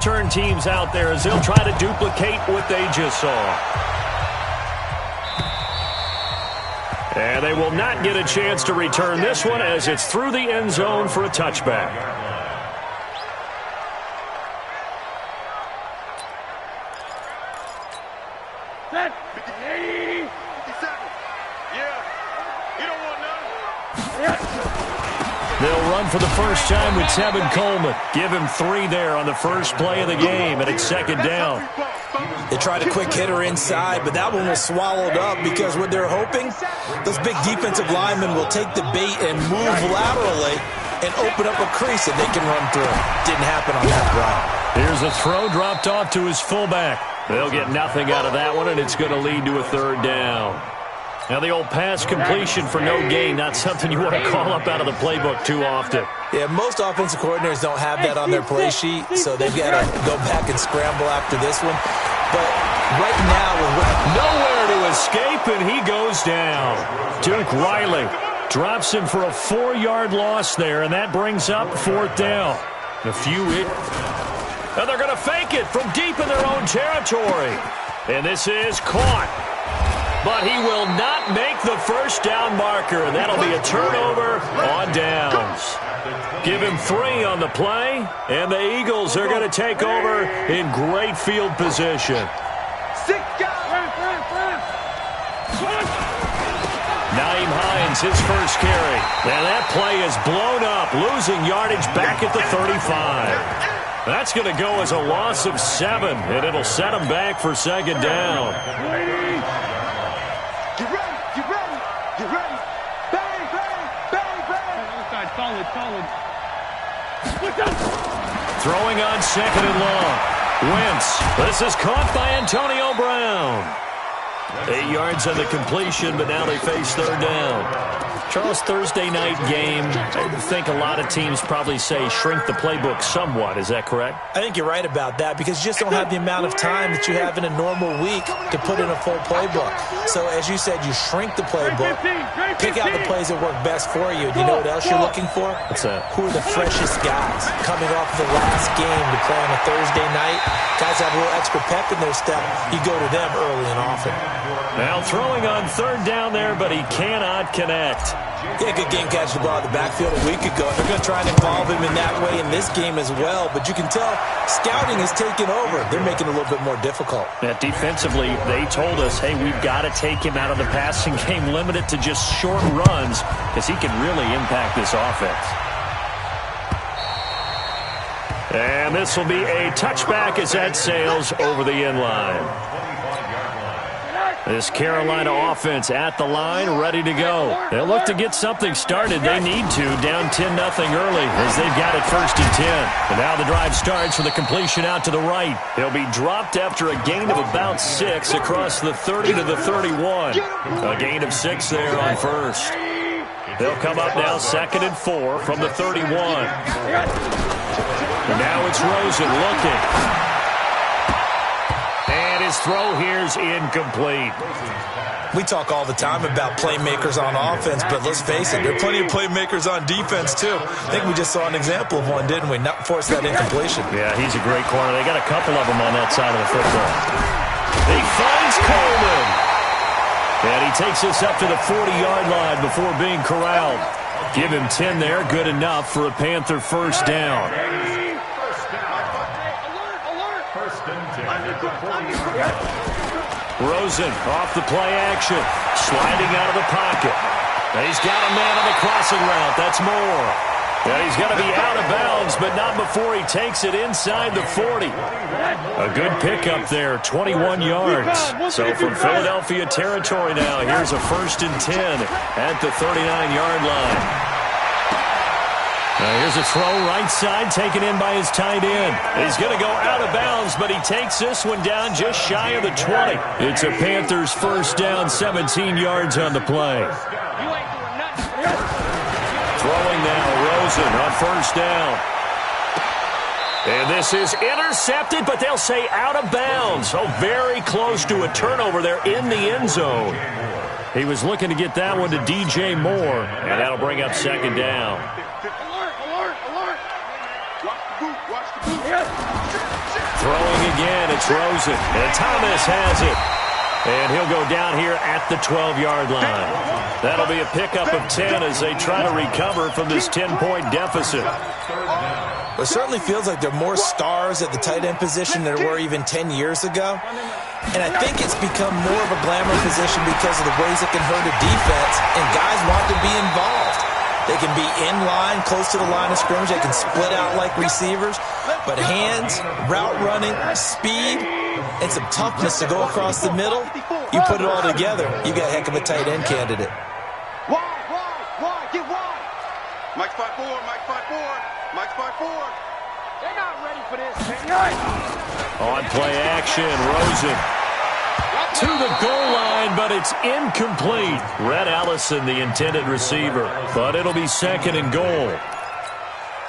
Turn teams out there as they'll try to duplicate what they just saw. And they will not get a chance to return this one as it's through the end zone for a touchback. Set. 80. 57. Yeah. You don't want none. They'll run for the first time with Tevin Coleman. Give him 3 there on the first play of the game, and it's second down. They tried a quick hitter inside, but that one was swallowed up because what they're hoping, those big defensive linemen will take the bait and move laterally and open up a crease that they can run through. Didn't happen on that drive. Here's a throw dropped off to his fullback. They'll get nothing out of that one, and it's going to lead to a third down. Now the old pass completion for no gain, not something you want to call up out of the playbook too often. Yeah, most offensive coordinators don't have that on their play sheet, so they've got to go back and scramble after this one. But right now, nowhere to escape, and he goes down. Duke Riley drops him for a 4-yard loss there, and that brings up fourth down. And they're going to fake it from deep in their own territory. And this is caught. But he will not make the first down marker, and that'll be a turnover on downs. Give him 3 on the play, and the Eagles are going to take over in great field position. Naeem Hines, his first carry. And that play is blown up, losing yardage back at the 35. That's going to go as a loss of 7, and it'll set him back for second down. Throwing on second and long. Wentz. This is caught by Antonio Brown. 8 yards on the completion, but now they face third down. Charles, Thursday night game, I think a lot of teams probably say shrink the playbook somewhat. Is that correct? I think you're right about that because you just don't have the amount of time that you have in a normal week to put in a full playbook. So as you said, you shrink the playbook, pick out the plays that work best for you. Do you know what else you're looking for? What's that? Who are the freshest guys coming off the last game to play on a Thursday night? Guys have a little extra pep in their step. You go to them early and often. Now throwing on third down there, but he cannot connect. Yeah, good game catching the ball in the backfield a week ago. They're going to try and involve him in that way in this game as well. But you can tell scouting has taken over. They're making it a little bit more difficult. Yeah, defensively, they told us, hey, we've got to take him out of the passing game, limit it to just short runs because he can really impact this offense. And this will be a touchback as that sails over the end line. This Carolina offense at the line, ready to go. They'll look to get something started. They need to, down 10-0 early as they've got it 1st and 10. And now the drive starts with a completion out to the right. He'll be dropped after a gain of about 6 across the 30 to the 31. A gain of 6 there on first. They'll come up now 2nd and 4 from the 31. And now it's Rosen looking. His throw here's incomplete. We talk all the time about playmakers on offense, but let's face it, there are plenty of playmakers on defense, too. I think we just saw an example of one, didn't we? Not force that incompletion. Yeah, he's a great corner. They got a couple of them on that side of the football. He finds Coleman. And he takes us up to the 40-yard line before being corralled. Give him 10 there, good enough for a Panther first down. Rosen off the play action, sliding out of the pocket. And he's got a man on the crossing route. That's Moore. And he's got to be out of bounds, but not before he takes it inside the 40. A good pickup there, 21 yards. So from Philadelphia territory now, here's a 1st and 10 at the 39-yard line. Now here's a throw right side taken in by his tight end. He's going to go out of bounds, but he takes this one down just shy of the 20. It's a Panthers first down, 17 yards on the play. Throwing now, Rosen on first down. And this is intercepted, but they'll say out of bounds. So very close to a turnover there in the end zone. He was looking to get that one to DJ Moore, and that'll bring up second down. Throwing again, it's Rosen. And Thomas has it. And he'll go down here at the 12-yard line. That'll be a pickup of 10 as they try to recover from this 10-point deficit. It certainly feels like there are more stars at the tight end position than there were even 10 years ago. And I think it's become more of a glamour position because of the ways it can hurt a defense, and guys want to be involved. They can be in line, close to the line of scrimmage. They can split out like receivers. But hands, route running, speed, and some toughness to go across the middle, you put it all together, you got a heck of a tight end candidate. Wide, get wide. Mike's 5-4, Mike's 5-4, Mike's 5-4. They're not ready for this. On play action, Rosen to the goal line, but it's incomplete. Red Allison, the intended receiver, but it'll be second and goal.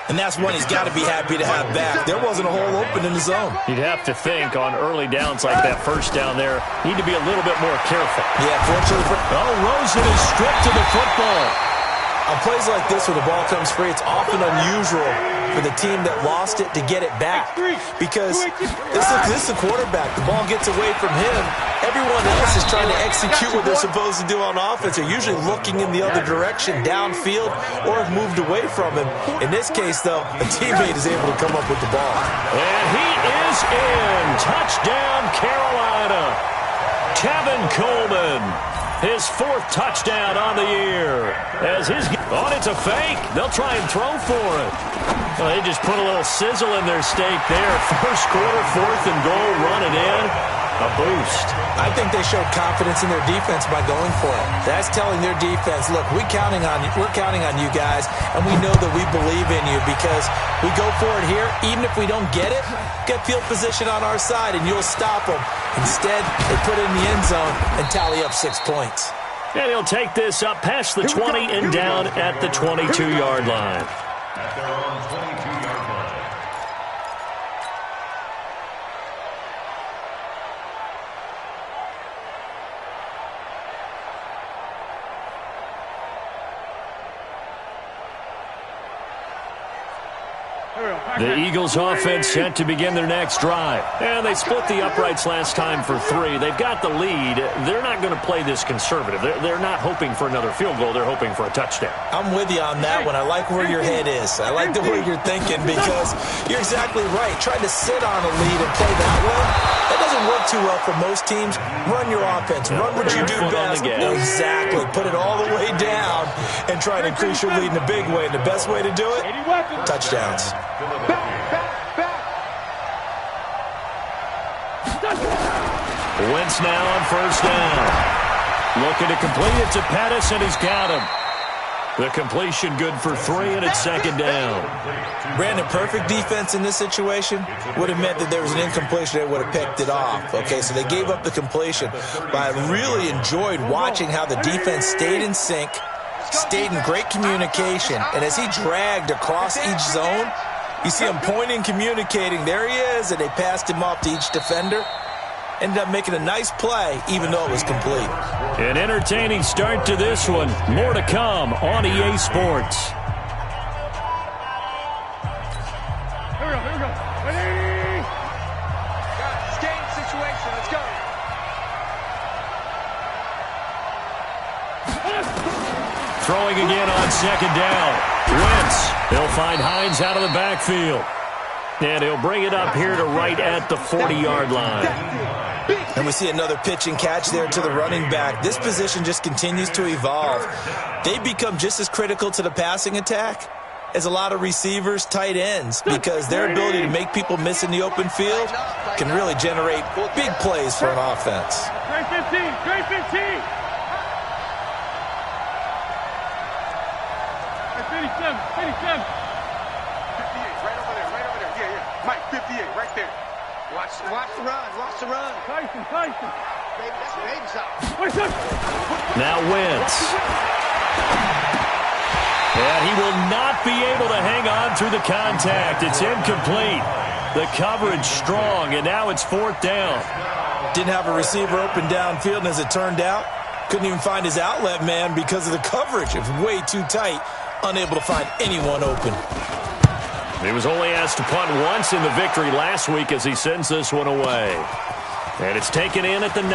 And that's one he's got to be happy to have back. There wasn't a hole open in the zone. You'd have to think on early downs like that first down there, need to be a little bit more careful. Yeah, fortunately for... Oh, Rosen is stripped to the football. On plays like this where the ball comes free, it's often unusual for the team that lost it to get it back. Because this is a quarterback. The ball gets away from him. Everyone else is trying to execute what they're supposed to do on offense. They're usually looking in the other direction, downfield, or have moved away from him. In this case, though, a teammate is able to come up with the ball. And he is in. Touchdown, Carolina. Tevin Coleman. His fourth touchdown on the year. It's a fake. They'll try and throw for it. Well, they just put a little sizzle in their steak there. First quarter, fourth and goal, run it in. A boost. I think they showed confidence in their defense by going for it. That's telling their defense, look, we're counting on you guys, and we know that we believe in you because we go for it here. Even if we don't get it, get field position on our side, and you'll stop them. Instead, they put it in the end zone and tally up 6 points. And he'll take this up past the 20 and down at the 22-yard line. The Eagles offense set to begin their next drive. And they split the uprights last time for 3. They've got the lead. They're not going to play this conservative. They're not hoping for another field goal. They're hoping for a touchdown. I'm with you on that one. I like where your head is. I like the way you're thinking because you're exactly right. Trying to sit on a lead and play that way, that doesn't work too well for most teams. Run your offense. Run what you do best. Exactly. Put it all the way down and try to increase your lead in a big way. And the best way to do it, touchdowns. Wentz now on first down. Looking to complete it to Pettis, and he's got him. The completion good for 3, and it's second down. Brandon, perfect defense in this situation would have meant that there was an incompletion. They would have picked it off. Okay, so they gave up the completion. But I really enjoyed watching how the defense stayed in sync, stayed in great communication, and as he dragged across each zone, you see him pointing, communicating. There he is, and they passed him off to each defender. Ended up making a nice play, even though it was complete. An entertaining start to this one. More to come on EA Sports. Here we go. Ready? Guys, game situation. Let's go. Throwing again on second down. Wentz. They'll find Hines out of the backfield. And he'll bring it up here to right at the 40-yard line. And we see another pitch and catch there to the running back. This position just continues to evolve. They become just as critical to the passing attack as a lot of receivers, tight ends, because their ability to make people miss in the open field can really generate big plays for an offense. Great 15. Great 15. 57. 57. 58. Right over there. Yeah. Mike, 58. Right there. Watch the run. Tyson. Baby shot. Now Wentz. And he will not be able to hang on through the contact. It's incomplete. The coverage strong, and now it's fourth down. Didn't have a receiver open downfield, and as it turned out, couldn't even find his outlet man because of the coverage. It was way too tight, unable to find anyone open. He was only asked to punt once in the victory last week as he sends this one away. And it's taken in at the 9.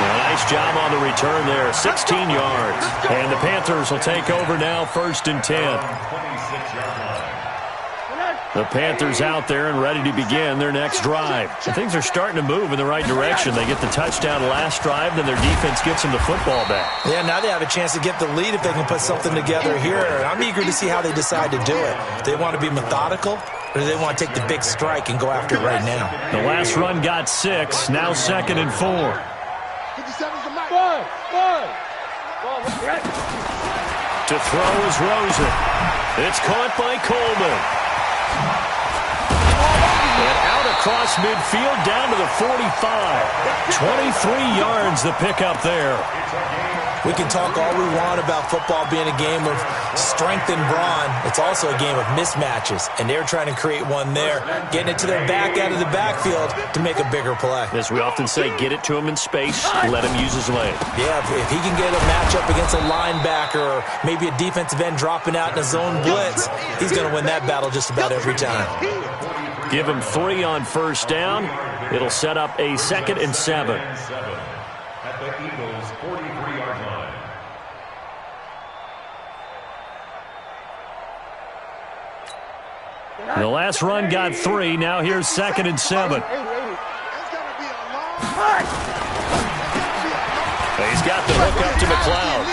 Nice job on the return there, 16 yards. And the Panthers will take over now, 1st and 10. The Panthers out there and ready to begin their next drive. And things are starting to move in the right direction. They get the touchdown last drive, then their defense gets them the football back. Yeah, now they have a chance to get the lead if they can put something together here. I'm eager to see how they decide to do it. Do they want to be methodical, or do they want to take the big strike and go after it right now? The last run got 6, now 2nd and 4. To throw is Rosen. It's caught by Coleman. And out across midfield down to the 45. 23 yards the pickup there. We can talk all we want about football being a game of strength and brawn. It's also a game of mismatches, and they're trying to create one there, getting it to their back out of the backfield to make a bigger play. As we often say, get it to him in space, let him use his leg. Yeah, if he can get a matchup against a linebacker or maybe a defensive end dropping out in a zone blitz, he's going to win that battle just about every time. Give him 3 on 1st down. It'll set up a 2nd and 7. At the Eagles' 43-yard line. The last run got 3. Now here's 2nd and 7. He's got the hook up to McLeod.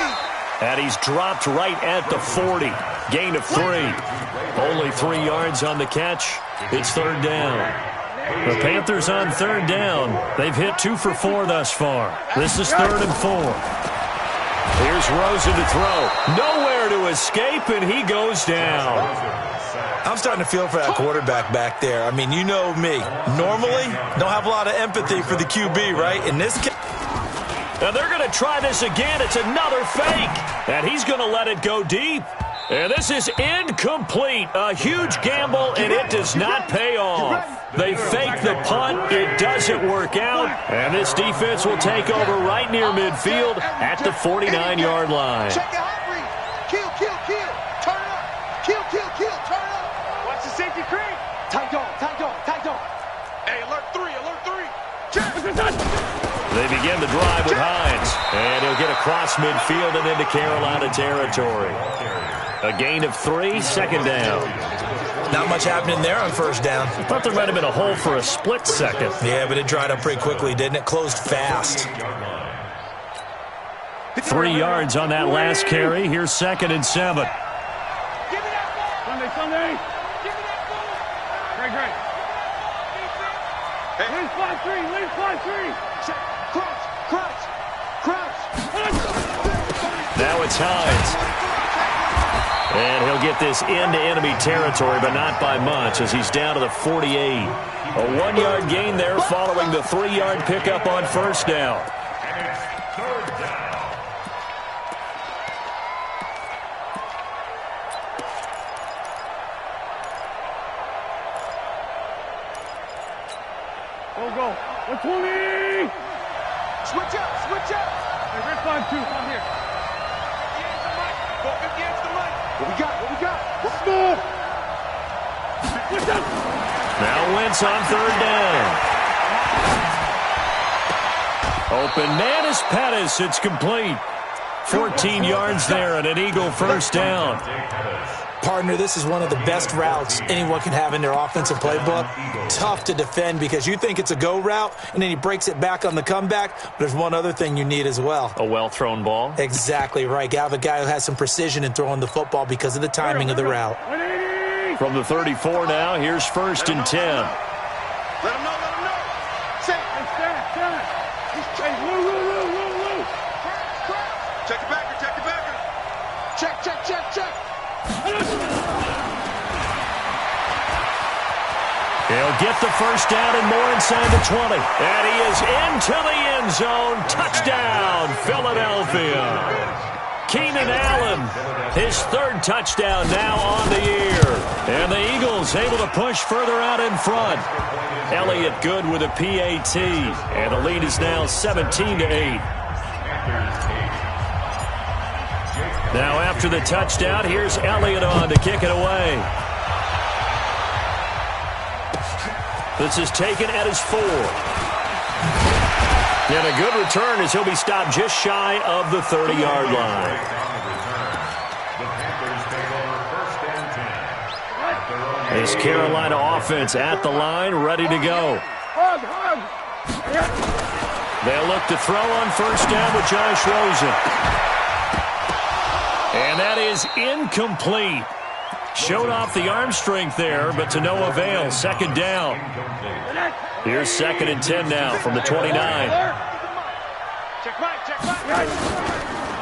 And he's dropped right at the 40. Gain of 3. Only 3 yards on the catch. It's 3rd down. The Panthers on 3rd down. They've hit 2 for 4 thus far. This is 3rd and 4. Here's Rosen to throw. Nowhere to escape, and he goes down. I'm starting to feel for that quarterback back there. I mean, you know me. Normally, don't have a lot of empathy for the QB, right? In this case, and they're going to try this again. It's another fake. And he's going to let it go deep. And this is incomplete. A huge gamble, and it does not pay off. They fake the punt. It doesn't work out. And this defense will take over right near midfield at the 49-yard line. Check the hot read. Kill, kill, kill. Turn up. Kill, kill, kill. Turn up. Watch the safety creep. Tight dog, tight dog, tight dog. Hey, alert 3, alert 3. Check. They begin the drive with Hines. And he'll get across midfield and into Carolina territory. A gain of 3, 2nd down. not much happening there on 1st down. I thought there might have been a hole for a split second. Yeah, but it dried up pretty quickly, didn't it? Closed fast. 3 yards on that last carry. Here's 2nd and 7. Sunday. Great. Hey. Lead 5-3. Crouch. Now it's Hines. And he'll get this into enemy territory, but not by much, as he's down to the 48. A 1-yard gain there following the 3-yard pickup on 1st down. Go. 120. Switch up. Hey, red 5-2. Come here. Go 50 against the mic. What we got? What's more? Switch up. Now Wentz on 3rd down. Open man is Pettis. It's complete. 14 yards there and an Eagle 1st down. Partner, this is one of the best routes anyone can have in their offensive playbook. Tough to defend because you think it's a go route, and then he breaks it back on the comeback. But there's one other thing you need as well. A well-thrown ball. Exactly right. You have a guy who has some precision in throwing the football because of the timing of the route. From the 34 now, here's 1st and 10. Let him know. Stand. Hey, Lou. Check your backer. Check. He'll get the 1st down and more inside the 20. And he is into the end zone. Touchdown, Philadelphia. Keenan Allen, his 3rd touchdown now on the year. And the Eagles able to push further out in front. Elliott good with a PAT. And the lead is now 17-8. Now after the touchdown, here's Elliott on to kick it away. This is taken at his 4. And a good return as he'll be stopped just shy of the 30-yard line. This Carolina offense at the line, ready to go. They'll look to throw on first down with Josh Rosen. And that is incomplete. Showed off the arm strength there, but to no avail. Second down. Here's 2nd and 10 now from the 29.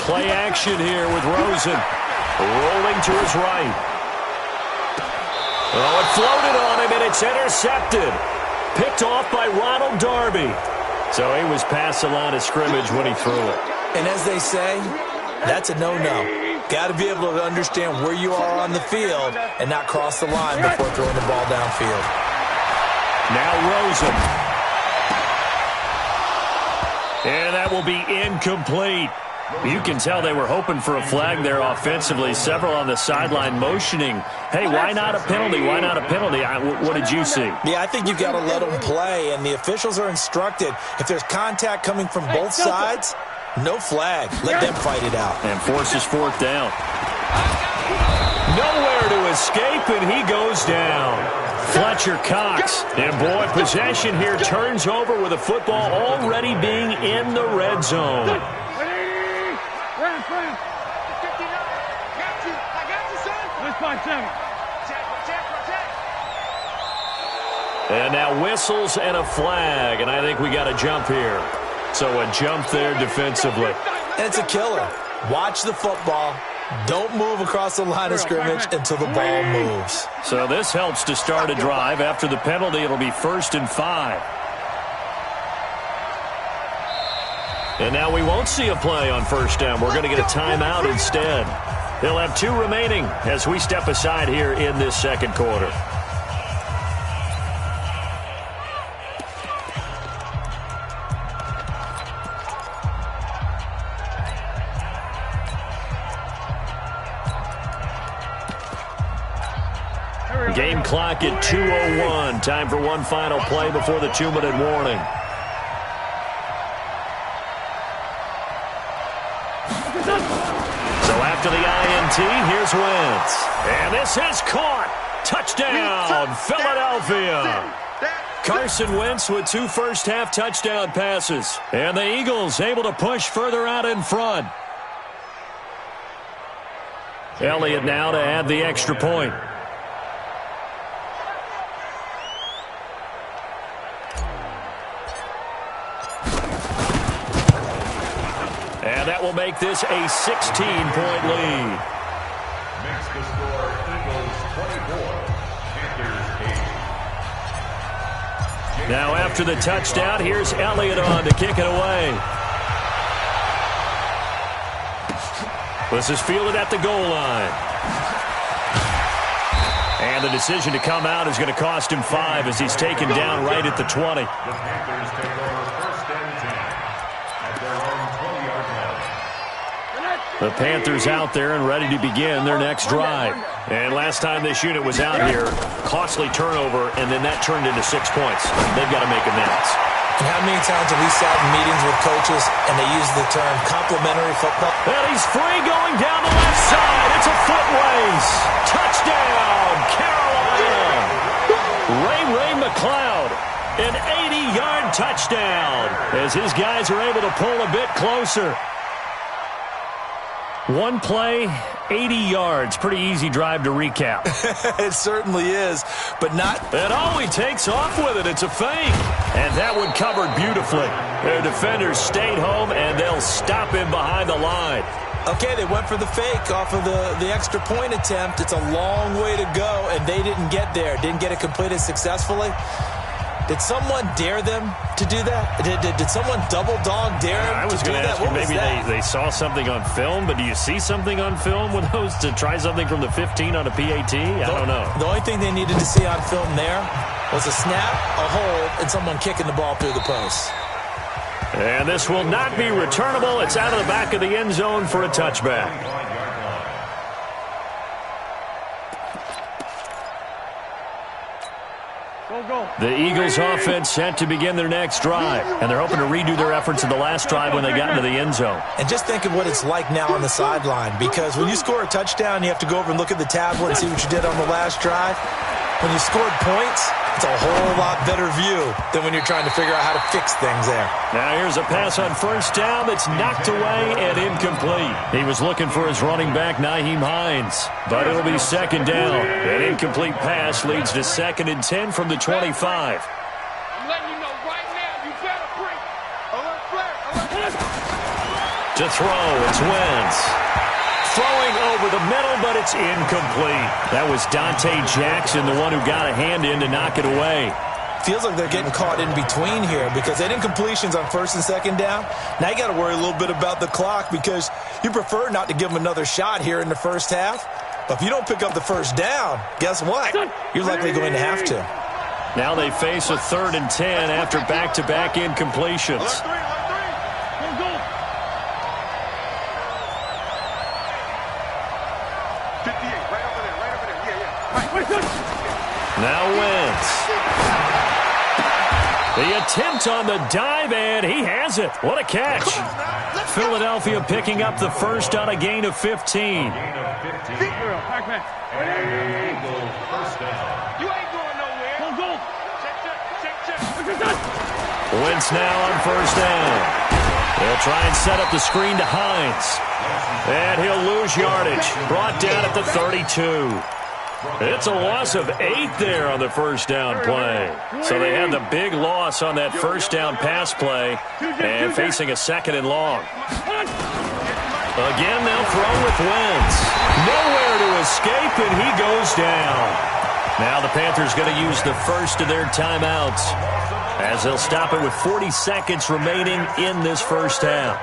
Play action here with Rosen. Rolling to his right. Oh, it floated on him, and it's intercepted. Picked off by Ronald Darby. So he was past the line of scrimmage when he threw it. And as they say, that's a no-no. Got to be able to understand where you are on the field and not cross the line before throwing the ball downfield. Now Rosen. And that will be incomplete. You can tell they were hoping for a flag there offensively. Several on the sideline motioning. Hey, why not a penalty? Why not a penalty? What did you see? Yeah, I think you've got to let them play, and the officials are instructed. If there's contact coming from both sides, no flag. Let them fight it out. And forces 4th down. Nowhere to escape, and he goes down. Fletcher Cox. And, boy, possession here turns over with the football already being in the red zone. And now whistles and a flag, and I think we got a jump here. So a jump there defensively. And it's a killer. Watch the football. Don't move across the line of scrimmage until the ball moves. So this helps to start a drive. After the penalty, it'll be 1st and 5. And now we won't see a play on first down. We're going to get a timeout instead. They'll have 2 remaining as we step aside here in this second quarter. Game clock at 2:01. Time for one final play before the 2-minute warning. So after the INT, here's Wentz. And this is caught. Touchdown, Philadelphia. Carson Wentz with 2 first-half touchdown passes. And the Eagles able to push further out in front. Elliott now to add the extra point. And that will make this a 16-point lead. Makes the score Eagles 24, Panthers 8. Now after the touchdown, here's Elliott on to kick it away. This is fielded at the goal line. And the decision to come out is going to cost him 5 as he's taken down right at the 20. The Panthers take over 1st and 10 at their own 20-yard line. The Panthers out there and ready to begin their next drive. And last time this unit was out here, costly turnover, and then that turned into 6 points. They've got to make amends. And how many times have we sat in meetings with coaches and they use the term complimentary football? And he's free going down the left side. It's a foot race. Touchdown, Carolina. Ray McLeod, an 80-yard touchdown as his guys are able to pull a bit closer. One play, 80 yards. Pretty easy drive to recap. It certainly is, but not. And he takes off with it. It's a fake. And that one covered beautifully. Their defenders stayed home, and they'll stop him behind the line. Okay, they went for the fake off of the extra point attempt. It's a long way to go, and they didn't get there. Didn't get it completed successfully. Did someone dare them to do that? Did someone double dog dare them I was to do going to that? ask you, maybe they saw something on film, but do you see something on film with those to try something from the 15 on a PAT? I don't know. The only thing they needed to see on film there was a snap, a hold, and someone kicking the ball through the post. And this will not be returnable. It's out of the back of the end zone for a touchback. The Eagles offense set to begin their next drive, and they're hoping to redo their efforts in the last drive when they got into the end zone. And just think of what it's like now on the sideline, because when you score a touchdown, you have to go over and look at the tablet and see what you did on the last drive. When you scored points, it's a whole lot better view than when you're trying to figure out how to fix things there. Now here's a pass on first down that's knocked away and incomplete. He was looking for his running back, Nyheim Hines, but it'll be second down. An incomplete pass leads to 2nd and 10 from the 25. I'm letting you know right now, you better bring. Alert, flare, alert. To throw, it's Wentz. Throwing over the middle, but it's incomplete. That was Dante Jackson, the one who got a hand in to knock it away. Feels like they're getting caught in between here because that incompletion's on 1st and 2nd down. Now you got to worry a little bit about the clock because you prefer not to give them another shot here in the first half. But if you don't pick up the first down, guess what? You're likely going to have to. Now they face a 3rd and 10 after back-to-back incompletions. Now Wentz. The attempt on the dive, and he has it. What a catch. Philadelphia picking up the first on a gain of 15. You ain't going nowhere. Check. Wentz now on first down. They'll try and set up the screen to Hines. And he'll lose yardage. Brought down at the 32. It's a loss of 8 there on the first down play. So they had the big loss on that first down pass play and facing a 2nd and long. Again, they'll throw with Wentz. Nowhere to escape, and he goes down. Now the Panthers going to use the first of their timeouts as they'll stop it with 40 seconds remaining in this first half.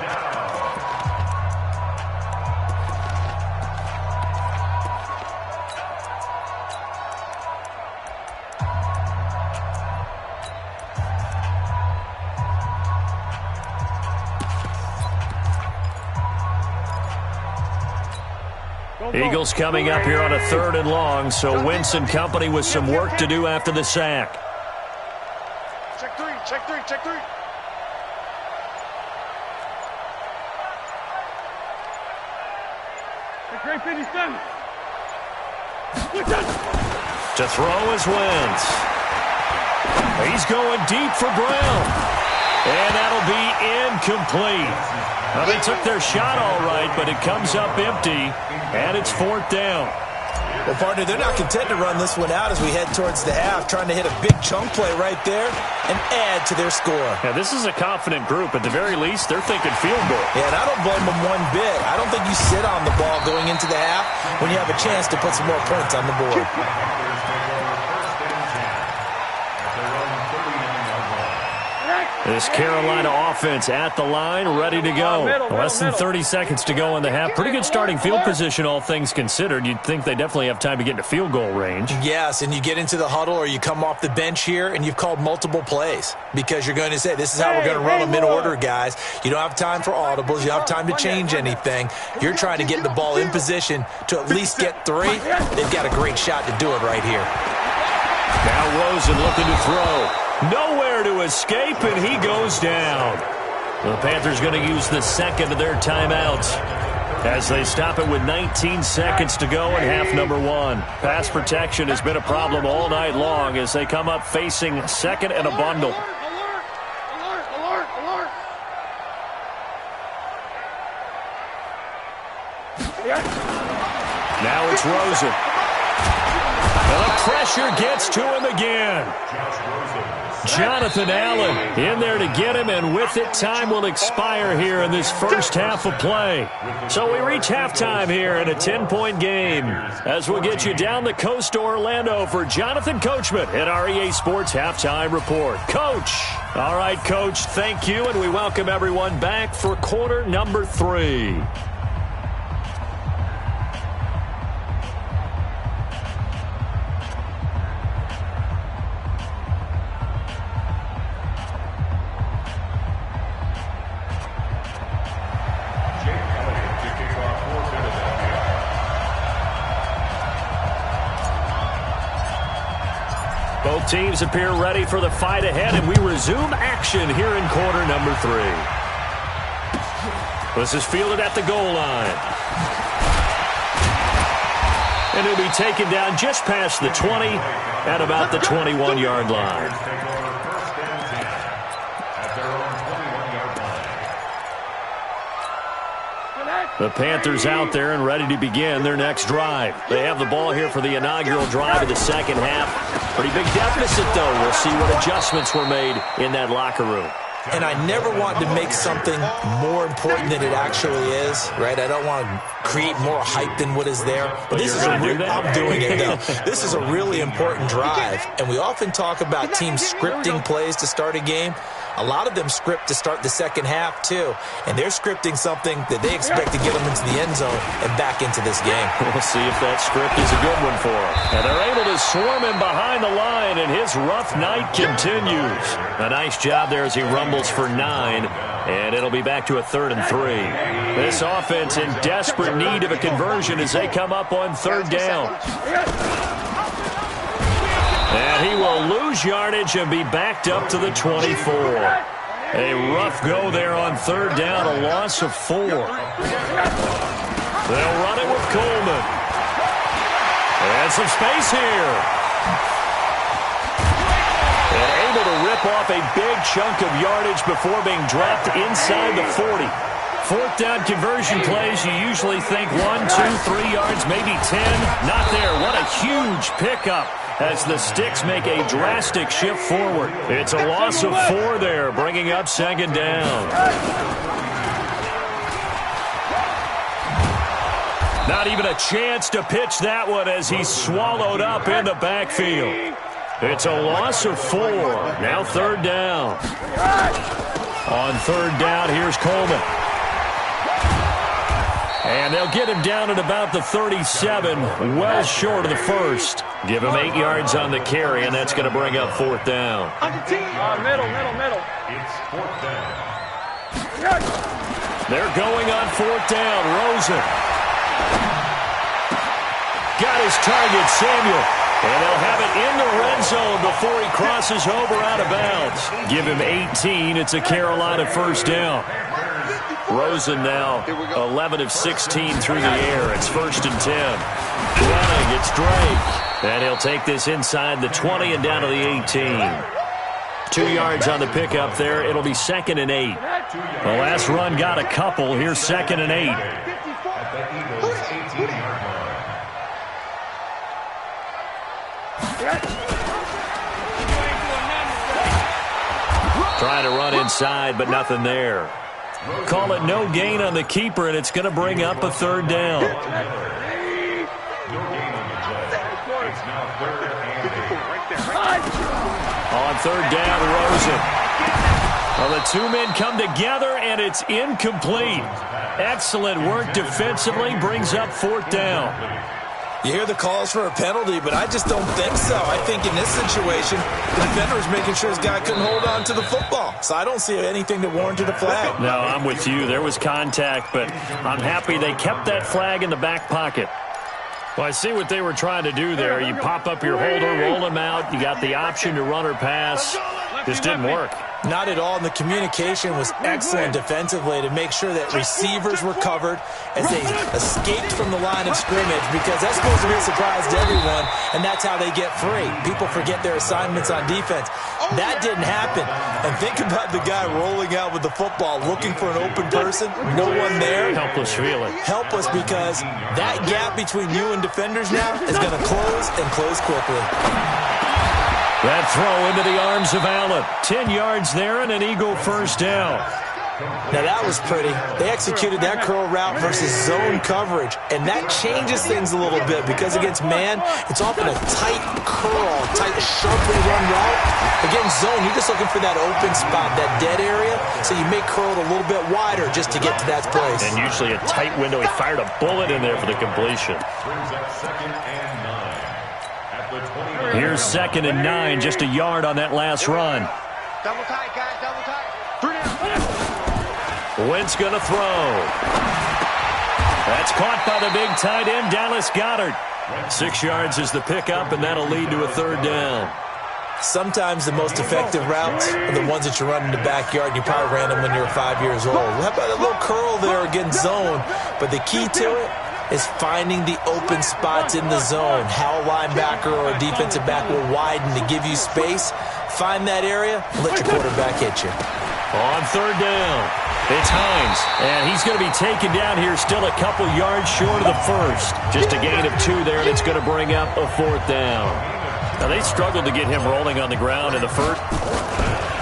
Eagles coming up here on a 3rd and long, so Wentz and company with some work to do after the sack. Check three. Check 57. To throw is Wentz. He's going deep for Brown. And that'll be incomplete. Well, they took their shot all right, but it comes up empty, and it's 4th down. Well, partner, they're not content to run this one out as we head towards the half, trying to hit a big chunk play right there and add to their score. Yeah, this is a confident group. At the very least, they're thinking field goal. Yeah, and I don't blame them one bit. I don't think you sit on the ball going into the half when you have a chance to put some more points on the board. This Carolina offense at the line, ready to go. Less than 30 seconds to go in the half. Pretty good starting field position, all things considered. You'd think they definitely have time to get into field goal range. Yes, and you get into the huddle or you come off the bench here and you've called multiple plays because you're going to say, this is how we're going to run them in order, guys. You don't have time for audibles. You don't have time to change anything. You're trying to get the ball in position to at least get 3. They've got a great shot to do it right here. Now Rosen looking to throw. Nowhere to escape, and he goes down. The Panthers going to use the second of their timeouts as they stop it with 19 seconds to go in half number 1. Pass protection has been a problem all night long as they come up facing 2nd and a bundle. Now it's Rosen. And the pressure gets to him again. Jonathan Allen in there to get him, and with it, time will expire here in this first half of play. So we reach halftime here in a 10-point game as we'll get you down the coast to Orlando for Jonathan Coachman at our EA Sports Halftime Report. Coach. All right, Coach, thank you, and we welcome everyone back for quarter number 3. Both teams appear ready for the fight ahead, and we resume action here in quarter number 3. This is fielded at the goal line. And he'll be taken down just past the 20 at about the 21-yard line. The Panthers out there and ready to begin their next drive. They have the ball here for the inaugural drive of the second half. Pretty big deficit, though. We'll see what adjustments were made in that locker room. And I never want to make something more important than it actually is, right? I don't want to create more hype than what is there. But this is I'm doing it, though. This is a really important drive. And we often talk about teams scripting plays to start a game. A lot of them script to start the second half, too. And they're scripting something that they expect to get them into the end zone and back into this game. We'll see if that script is a good one for them. And they're able to swarm him behind the line, and his rough night continues. A nice job there as he rumbles for 9, and it'll be back to a 3rd and 3. This offense in desperate need of a conversion as they come up on 3rd down. And he will lose yardage and be backed up to the 24. A rough go there on 3rd down, a loss of 4. They'll run it with Coleman. And some space here. And able to rip off a big chunk of yardage before being dropped inside the 40. 4th down conversion plays, you usually think 1, 2, 3 yards, maybe 10. Not there. What a huge pickup as the Sticks make a drastic shift forward. It's a loss of 4 there, bringing up 2nd down. Not even a chance to pitch that one as he's swallowed up in the backfield. It's a loss of 4. Now 3rd down. On 3rd down, here's Coleman. And they'll get him down at about the 37, well short of the 1st. Give him 8 yards on the carry, and that's going to bring up 4th down. Middle. It's 4th down. They're going on 4th down. Rosen. Got his target, Samuel. And they'll have it in the red zone before he crosses over out of bounds. Give him 18. It's a Carolina 1st down. Rosen now 11 of 16 through the air. It's 1st and 10. Running, it's Drake. And he'll take this inside the 20 and down to the 18. 2 yards on the pickup there. It'll be 2nd and 8. The last run got a couple. Here's 2nd and 8. At the Eagles' 18-yard line. Trying to run inside, but nothing there. Call it no gain on the keeper, and it's going to bring up a 3rd down. No gain on the play. It's now 3rd and 8. On 3rd down, Rosen. Well, the 2 men come together, and it's incomplete. Excellent work defensively, brings up 4th down. You hear the calls for a penalty, but I just don't think so. I think in this situation, the defender is making sure his guy couldn't hold on to the football. So I don't see anything that warranted a flag. No, I'm with you. There was contact, but I'm happy they kept that flag in the back pocket. Well, I see what they were trying to do there. You pop up your holder, roll him out. You got the option to run or pass. Just didn't work. Not at all, and the communication was excellent defensively to make sure that receivers were covered as they escaped from the line of scrimmage, because that's supposed to be a surprise to everyone, and that's how they get free. People forget their assignments on defense. That didn't happen. And think about the guy rolling out with the football, looking for an open person, no one there. Helpless feeling. Helpless, because that gap between you and defenders now is going to close, and close quickly. That throw into the arms of Allen. 10 yards there and an Eagle 1st down. Now that was pretty. They executed that curl route versus zone coverage, and that changes things a little bit, because against man, it's often a tight curl, tight, sharply run route. Against zone, you're just looking for that open spot, that dead area, so you may curl it a little bit wider just to get to that place. And usually a tight window. He fired a bullet in there for the completion. Brings up 2nd and 9. At the 20. Here's 2nd and 9, just a yard on that last run. Double tight, guys, double tight. 3 down. Wentz going to throw. That's caught by the big tight end, Dallas Goedert. 6 yards is the pickup, and that'll lead to a 3rd down. Sometimes the most effective routes are the ones that you run in the backyard, and you probably ran them when you were 5 years old. How about a little curl there against zone? But the key to it is finding the open spots in the zone. How a linebacker or a defensive back will widen to give you space. Find that area and let your quarterback hit you. On third down, it's Hines, and he's going to be taken down here still a couple yards short of the first. Just a gain of 2 there, and it's going to bring up a 4th down. Now, they struggled to get him rolling on the ground in the first.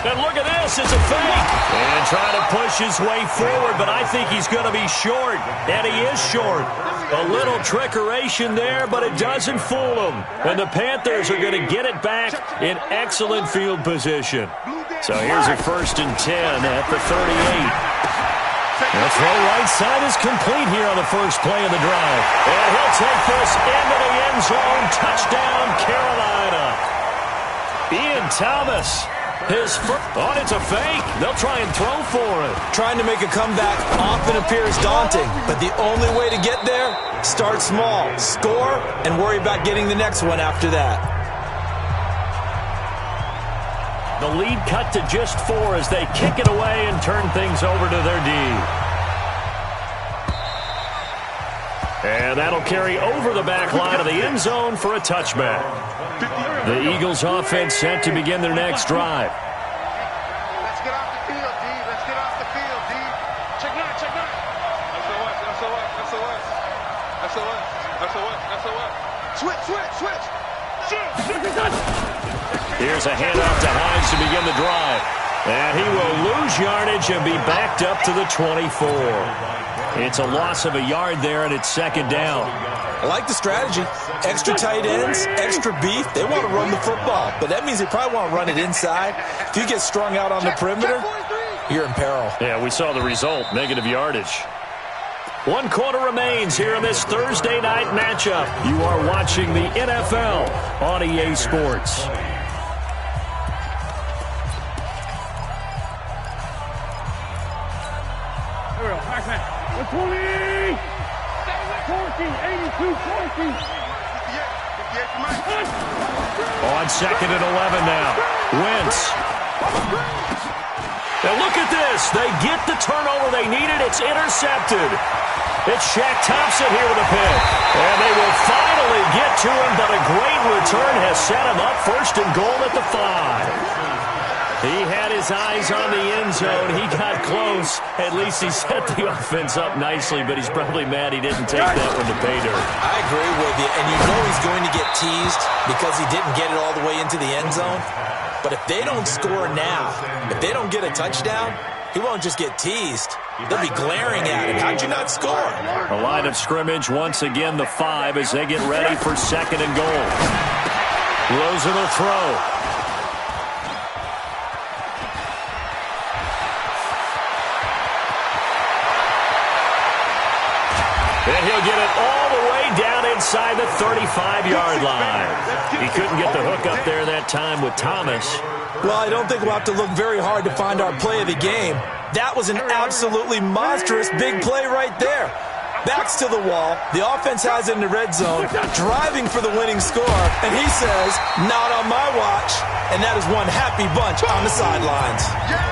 And look at this, it's a fake. And trying to push his way forward, but I think he's going to be short, and he is short. A little trickeration there, but it doesn't fool him. And the Panthers are going to get it back in excellent field position. So here's a 1st and 10 at the 38. The throw right side is complete here on the first play of the drive. And he'll take this into the end zone. Touchdown, Carolina. Ian Thomas. His first. Oh, it's a fake. They'll try and throw for it. Trying to make a comeback often appears daunting, but the only way to get there, start small, score, and worry about getting the next one after that. The lead cut to just 4 as they kick it away and turn things over to their D. And that'll carry over the back line of the end zone for a touchback. The Eagles offense set to begin their next drive. Let's get off the field, D. Let's get off the field, D. Check nine, check nine. SOS. Switch. Here's a handoff to Hines to begin the drive. And he will lose yardage and be backed up to the 24. It's a loss of a yard there, and it's 2nd down. I like the strategy. Extra tight ends, extra beef. They want to run the football, but that means they probably want to run it inside. If you get strung out on the perimeter, you're in peril. Yeah, we saw the result, negative yardage. 1 quarter remains here in this Thursday night matchup. You are watching the NFL on EA Sports. Here we go. Back man. 120. 14, 82, 14. On 2nd and 11 now. Wentz. Now look at this. They get the turnover they needed. It's intercepted. It's Shaq Thompson here with a pick. And they will finally get to him, but a great return has set him up 1st and goal at the 5. He had his eyes on the end zone. He got close. At least he set the offense up nicely, but he's probably mad he didn't take that one to pay dirt. I agree with you, and you know he's going to get teased because he didn't get it all the way into the end zone. But if they don't score now, if they don't get a touchdown, he won't just get teased. They'll be glaring at him. How'd you not score? A line of scrimmage, once again the 5 as they get ready for 2nd and goal. Rosen will throw. And he'll get it all the way down inside the 35-yard line. He couldn't get the hook up there that time with Thomas. Well, I don't think we'll have to look very hard to find our play of the game. That was an absolutely monstrous big play right there. Backs to the wall. The offense has it in the red zone, driving for the winning score. And he says, not on my watch. And that is one happy bunch on the sidelines.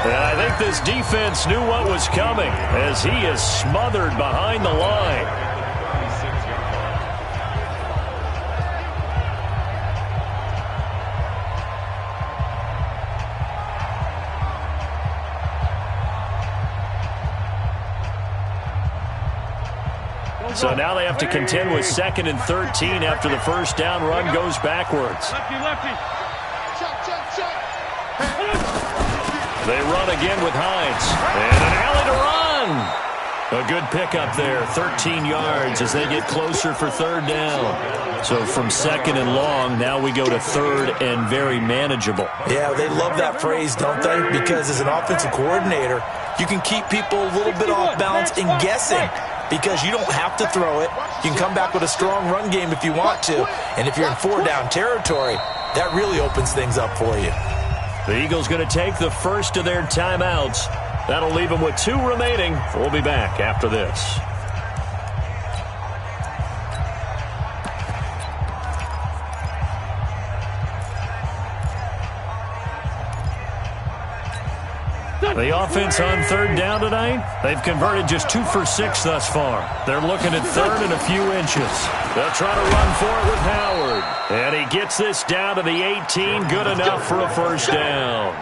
And I think this defense knew what was coming as he is smothered behind the line. So now they have to contend with 2nd and 13 after the first down run goes backwards. Lefty. They run again with Hines. And an alley to run. A good pickup there, 13 yards as they get closer for 3rd down. So from 2nd and long, now we go to 3rd and very manageable. Yeah, they love that phrase, don't they? Because as an offensive coordinator, you can keep people a little bit off balance and guessing. Because you don't have to throw it. You can come back with a strong run game if you want to. And if you're in 4-down territory, that really opens things up for you. The Eagles going to take the first of their timeouts. That'll leave them with 2 remaining. We'll be back after this. The offense on third down tonight, they've converted just 2 for 6 thus far. They're looking at third and a few inches. They'll try to run for it with Howard. And he gets this down to the 18, good enough for a first down.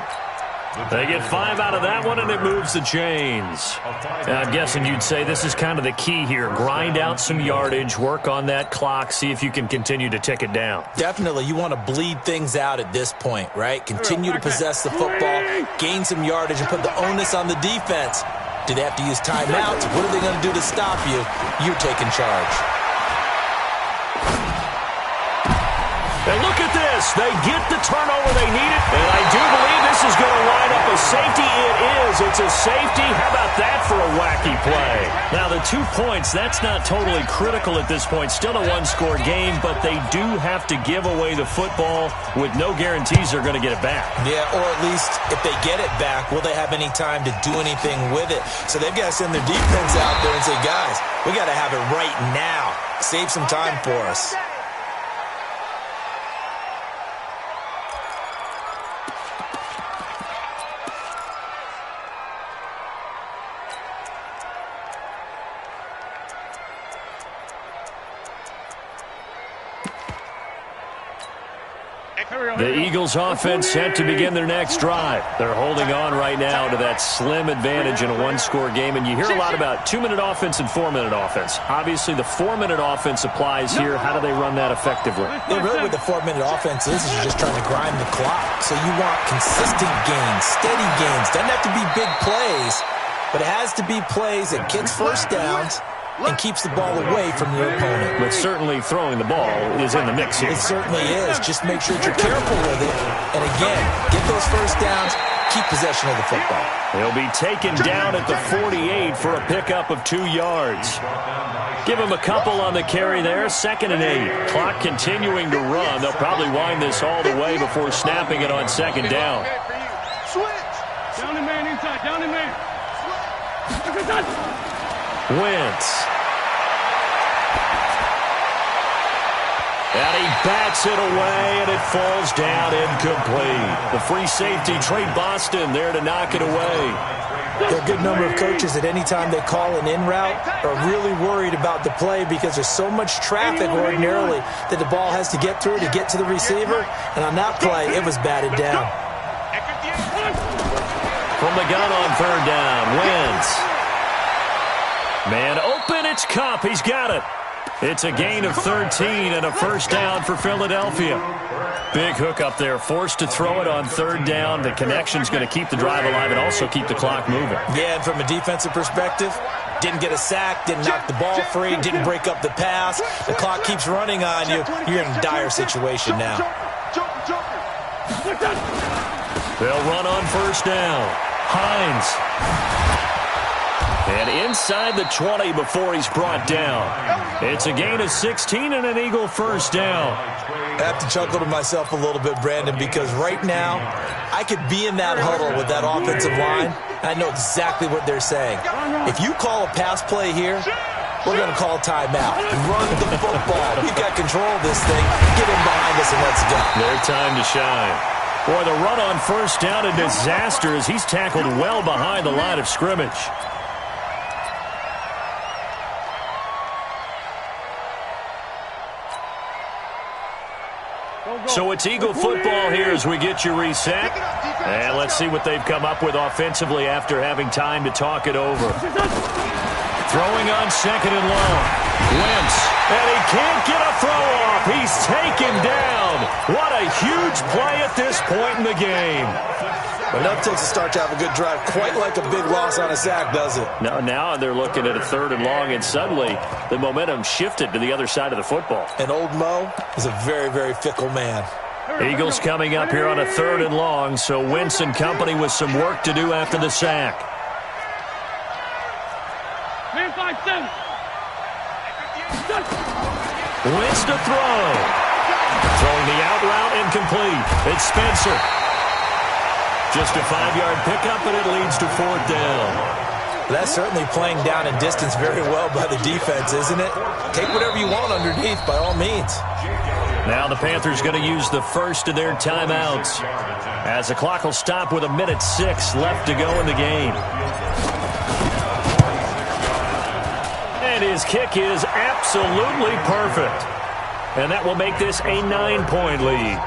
They get 5 out of that one, and it moves the chains. I'm guessing you'd say this is kind of the key here. Grind out some yardage, work on that clock, see if you can continue to tick it down. Definitely. You want to bleed things out at this point, right? Continue to possess the football, gain some yardage, and put the onus on the defense. Do they have to use timeouts? What are they going to do to stop you? You're taking charge. And look at this. They get the turnover they needed, and I do believe this is going to line up a safety. It is. It's a safety. How about that for a wacky play? Now, the 2 points, that's not totally critical at this point. Still a one-score game, but they do have to give away the football with no guarantees they're going to get it back. Yeah, or at least if they get it back, will they have any time to do anything with it? So they've got to send their defense out there and say, guys, we got to have it right now. Save some time for us. The Eagles offense set to begin their next drive. They're holding on right now to that slim advantage in a one-score game, and you hear a lot about 2-minute offense and 4-minute offense. Obviously, the 4-minute offense applies here. How do they run that effectively? Yeah, really what the 4-minute offense is you're just trying to grind the clock. So you want consistent gains, steady gains. Doesn't have to be big plays, but it has to be plays that gets first downs and keeps the ball away from your opponent. But certainly throwing the ball is in the mix here. It certainly is. Just make sure that you're careful with it. And again, get those first downs, keep possession of the football. He'll be taken down at the 48 for a pickup of 2 yards. Give him a couple on the carry there. 2nd and 8. Clock continuing to run. They'll probably wind this all the way before snapping it on 2nd down. Down the man inside. Down the man. Wentz. And he bats it away, and it falls down incomplete. The free safety, Trey Boston, there to knock it away. There are a good number of coaches at any time they call an in route are really worried about the play because there's so much traffic ordinarily that the ball has to get through to get to the receiver. And on that play, it was batted down. From the gun on 3rd down, Wentz. Man open, it's Kupp. He's got it. It's a gain of 13 and a first down for Philadelphia. Big hook up there, forced to throw it on 3rd down. The connection's going to keep the drive alive and also keep the clock moving. Yeah, and from a defensive perspective, didn't get a sack, didn't knock the ball free, didn't break up the pass. The clock keeps running on you. You're in a dire situation now. They'll run on 1st down. Hines. And inside the 20 before he's brought down. It's a gain of 16 and an Eagle first down. I have to chuckle to myself a little bit, Brandon, because right now I could be in that huddle with that offensive line, and I know exactly what they're saying. If you call a pass play here, we're going to call timeout. Run the football. We've got control of this thing. Get him behind us and let's go. Their time to shine. Boy, the run on 1st down, a disaster as he's tackled well behind the line of scrimmage. So it's Eagle football here as we get you reset. And let's see what they've come up with offensively after having time to talk it over. Throwing on 2nd and long. Wentz. And he can't get a throw off. He's taken down. What a huge play at this point in the game. But enough takes a start to have a good drive. Quite like a big loss on a sack, does it? Now they're looking at a 3rd and long, and suddenly the momentum shifted to the other side of the football. And old Mo is a very, very fickle man. Eagles coming up here on a 3rd and long, so Wentz and company with some work to do after the sack. Wentz to throw. Throwing the out route incomplete. It's Spencer. Just a 5-yard pickup, and it leads to 4th down. That's certainly playing down in distance very well by the defense, isn't it? Take whatever you want underneath, by all means. Now the Panthers going to use the first of their timeouts as the clock will stop with 1:06 left to go in the game. And his kick is absolutely perfect. And that will make this a 9-point lead.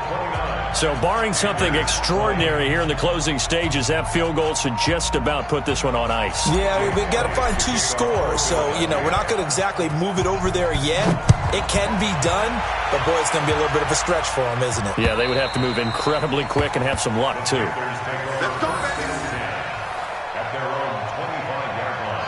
So barring something extraordinary here in the closing stages, that field goal should just about put this one on ice. Yeah, we've got to find 2 scores. So, we're not going to exactly move it over there yet. It can be done, but, boy, it's going to be a little bit of a stretch for them, isn't it? Yeah, they would have to move incredibly quick and have some luck, too. At their own 25-yard line.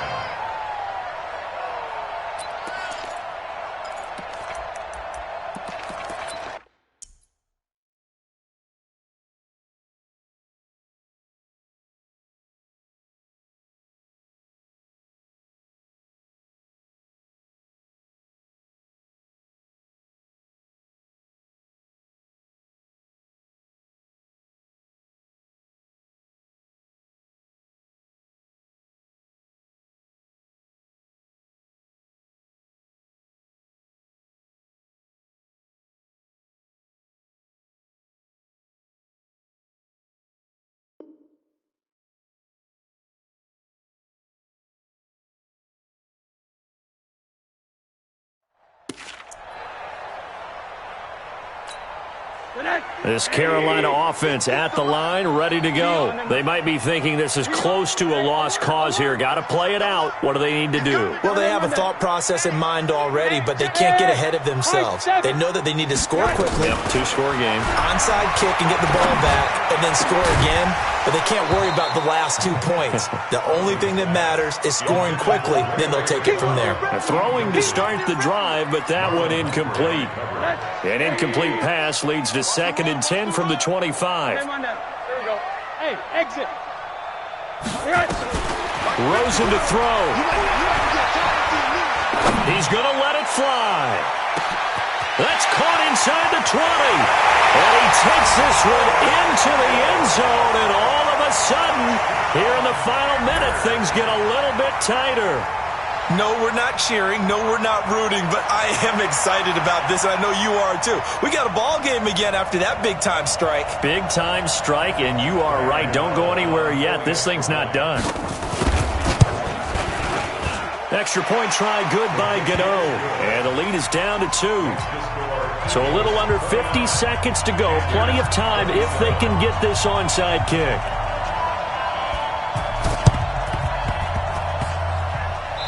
This Carolina offense at the line, ready to go. They might be thinking this is close to a lost cause here. Got to play it out. What do they need to do? Well, they have a thought process in mind already, but they can't get ahead of themselves. They know that they need to score quickly. Yep, 2-score game. Onside kick and get the ball back and then score again. But they can't worry about the last 2 points. The only thing that matters is scoring quickly. Then they'll take it from there. Throwing to start the drive, but that one incomplete. An incomplete pass leads to 2nd and 10 from the 25. There we go. Hey, exit. Rosen to throw. He's going to let it fly. That's caught inside the 20. And he takes this one into the end zone. And all of a sudden, here in the final minute, things get a little bit tighter. No, we're not cheering. No, we're not rooting. But I am excited about this, and I know you are too. We got a ball game again after that big-time strike. Big-time strike, and you are right. Don't go anywhere yet. This thing's not done. Extra point try good by Gano. And the lead is down to 2. So a little under 50 seconds to go. Plenty of time if they can get this onside kick.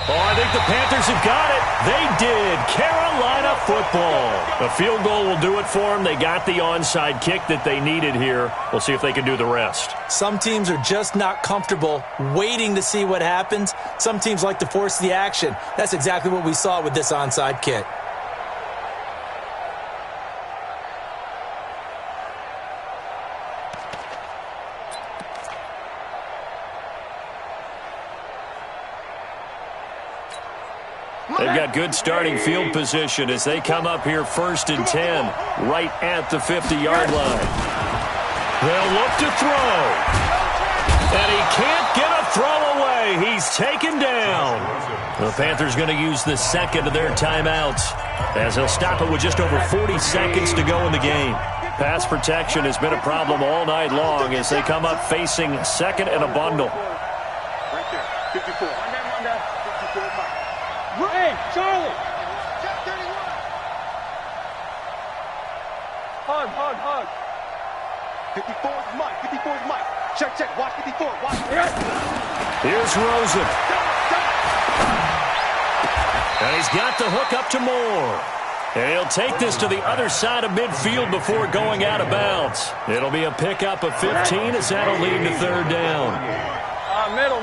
Oh, I think the Panthers have got it. They did. Carolina football. A field goal will do it for them. They got the onside kick that they needed here. We'll see if they can do the rest. Some teams are just not comfortable waiting to see what happens. Some teams like to force the action. That's exactly what we saw with this onside kick. They've got good starting field position as they come up here 1st and 10, right at the 50-yard line. They'll look to throw. And he can't get a throw away. He's taken down. The Panthers going to use the 2nd of their timeouts as they'll stop it with just over 40 seconds to go in the game. Pass protection has been a problem all night long as they come up facing 2nd and a bundle. Right there, 54. Hey, Charlie! Check 31! Hug. 54 is Mike. 54 is Mike. Check. Watch 54. Watch. Here's Rosen. And he's got the hook up to Moore. And he'll take this to the other side of midfield before going out of bounds. It'll be a pickup of 15 as that'll lead to 3rd down. Middle.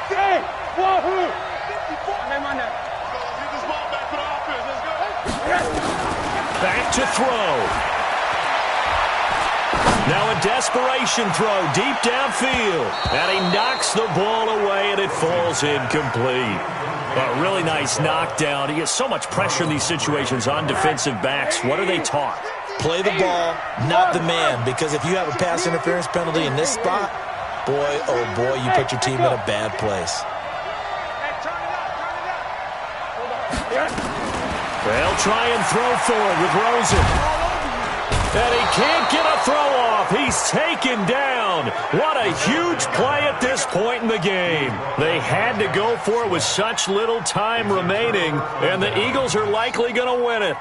Hey! Wahoo! Back to throw. Now a desperation throw deep downfield. And he knocks the ball away and it falls incomplete. A really nice knockdown. He gets so much pressure in these situations on defensive backs. What are they taught? Play the ball, not the man. Because if you have a pass interference penalty in this spot, boy, oh boy, you put your team in a bad place. They'll try and throw for it with Rosen. And he can't get a throw off. He's taken down. What a huge play at this point in the game. They had to go for it with such little time remaining, and the Eagles are likely going to win it.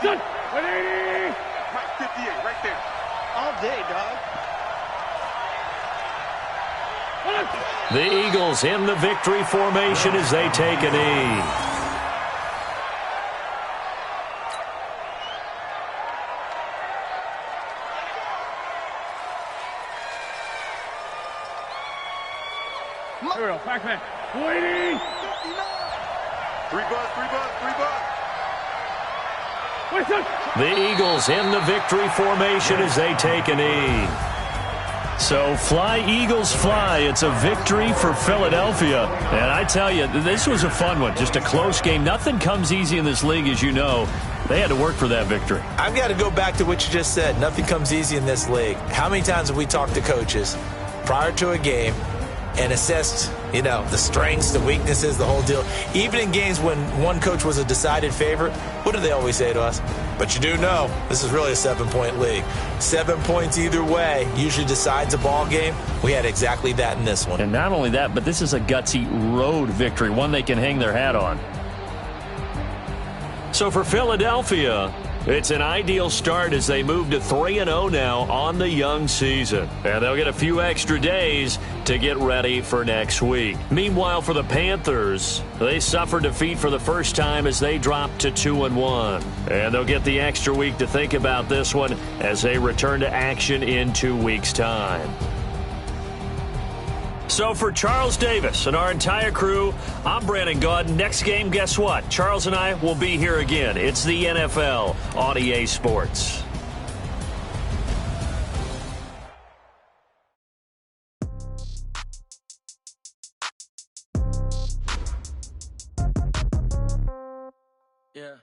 Good. 180. Mike, 58, right there. All day, dog. The Eagles in the victory formation as they take a knee. Here we go, back man. 180. 3 bucks. The Eagles in the victory formation as they take a knee. So fly, Eagles, fly. It's a victory for Philadelphia. And I tell you, this was a fun one. Just a close game. Nothing comes easy in this league, as you know. They had to work for that victory. I've got to go back to what you just said. Nothing comes easy in this league. How many times have we talked to coaches prior to a game and assessed, the strengths, the weaknesses, the whole deal? Even in games when one coach was a decided favorite, what do they always say to us? But you do know this is really a 7-point league. 7 points either way usually decides a ball game. We had exactly that in this one. And not only that, but this is a gutsy road victory, one they can hang their hat on. So for Philadelphia, it's an ideal start as they move to 3-0 now on the young season. And they'll get a few extra days to get ready for next week. Meanwhile, for the Panthers, they suffered defeat for the first time as they dropped to 2-1. And they'll get the extra week to think about this one as they return to action in 2 weeks' time. So for Charles Davis and our entire crew, I'm Brandon Gaud. Next game, guess what? Charles and I will be here again. It's the NFL on EA Sports. Yeah.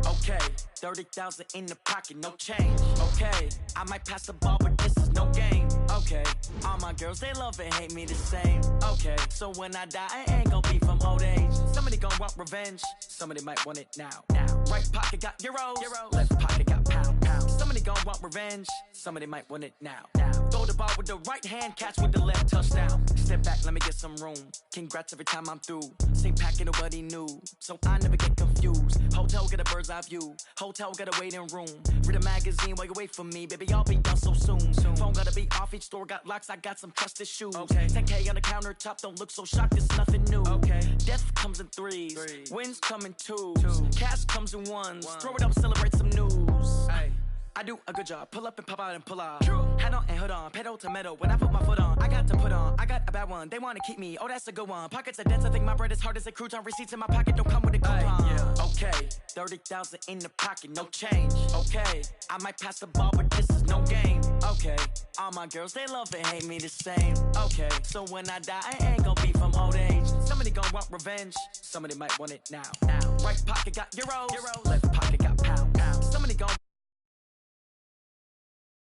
Okay. 30,000 in the pocket, no change. Okay. I might pass the ball, but this is no game. Okay. All my girls, they love and hate me the same. Okay. So when I die, I ain't gonna be from old age. Somebody gonna want revenge. Somebody might want it now. Right pocket got euros. Left pocket got pounds. Somebody gonna want revenge. Somebody might want it now. Throw the ball with the right hand, catch with the left, touchdown. Step back, let me get some room. Congrats every time I'm through. Same packet, nobody knew. So I never get confused. Hotel get a bird's eye view. Hotel got a waiting room. Read a magazine while you wait for me. Baby, I'll be done so soon. Phone gotta be off, each store got locks. I got some trusted shoes. 10K on the countertop, don't look so shocked, it's nothing new. Death comes in threes. Wins come in twos. Cash comes in ones. Throw it up, celebrate some news. I do a good job. Pull up and pop out and pull off. Head on and hood on. Pedal to metal. When I put my foot on, I got to put on. I got a bad one. They want to keep me. Oh, that's a good one. Pockets are dense. I think my bread is hard as a crouton. Receipts in my pocket don't come with a coupon. Okay. 30,000 in the pocket. No change. Okay. I might pass the ball, but this is no game. Okay. All my girls, they love and hate me the same. Okay. So when I die, I ain't gonna be from old age. Somebody gonna want revenge. Somebody might want it now. Right pocket got euros. Left pocket got